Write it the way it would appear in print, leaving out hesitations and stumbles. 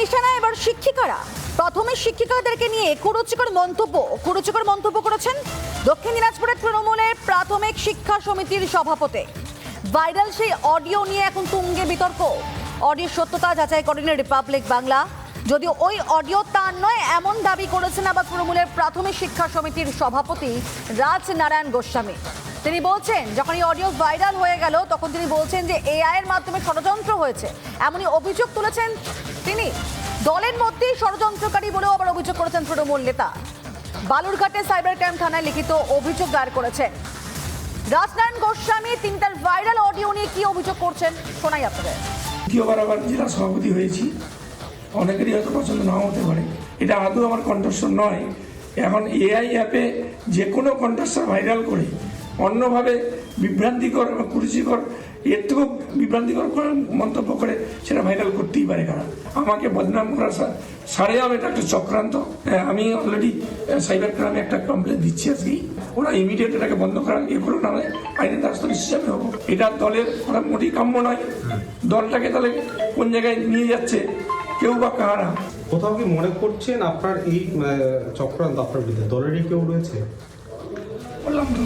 নিশানায় এবার শিক্ষিকারা। প্রাথমিক শিক্ষিকাদেরকে নিয়ে কুরুচিকর মন্তব্য করেছেন দক্ষিণ দিনাজপুরের তৃণমূলের প্রাথমিক শিক্ষা সমিতির সভাপতি। ভাইরাল সেই অডিও নিয়ে এখন তুঙ্গে বিতর্ক। অডিওর সত্যতা যাচাই করেনি রিপাবলিক বাংলা। যদিও ওই অডিও তার নয় এমন দাবি করেছেন আবার তৃণমূলের প্রাথমিক শিক্ষা সমিতির সভাপতি রাজনারায়ণ গোস্বামী। তিনি বলছেন যখন এই অডিও ভাইরাল হয়ে গেল তখন তিনি বলছেন যে এআই এর মাধ্যমে ষড়যন্ত্র হয়েছে, এমনই অভিযোগ তুলেছেন তিনি। দলের মধ্যেই ষড়যন্ত্রকারী বলেও আবার অভিযোগ করেছেন তৃণমূল নেতা। বালুরঘাটে সাইবার ক্রাইম থানায় লিখিত অভিযোগ দায়ের করেছেন রাজনারায়ণ গোস্বামী। তিনি তার ভাইরাল অডিও নিয়ে কি অভিযোগ করছেন শোনাই আপনাদের। দ্বিতীয়বার আবার জেলা সভাপতি হয়েছি, অনেকেরই হয়তো পছন্দ নাও হতে পারে, এটা আদৌ আমার কণ্ঠস্বর নয়। এখন এআই অ্যাপে যে কোনো কণ্ঠস্বর ভাইরাল করে অন্যভাবে বিভ্রান্তিকর কুরুচিকর এর থেকেও বিভ্রান্তিকর মন্তব্য করে সেটা ভাইরাল করতেই পারে কারা। আমাকে বদনাম করার সারেও এটা একটা চক্রান্ত। আমি অলরেডি সাইবার ক্রাইমে একটা কমপ্লেন দিচ্ছি আজকেই। ওরা ইমিডিয়েট এটাকে বন্ধ করা করে না হলে আইনের দ্বারস্থ হিসাবে হবো। এটা দলের ওরা মোটেই কাম্য নয়। দলটাকে তাহলে কোন জায়গায় নিয়ে যাচ্ছে কেউ বা কারা। কোথাও কি মনে করছেন আপনার এই চক্রান্ত আপনার বিরুদ্ধে দলেরই কেউ রয়েছে? বললাম তো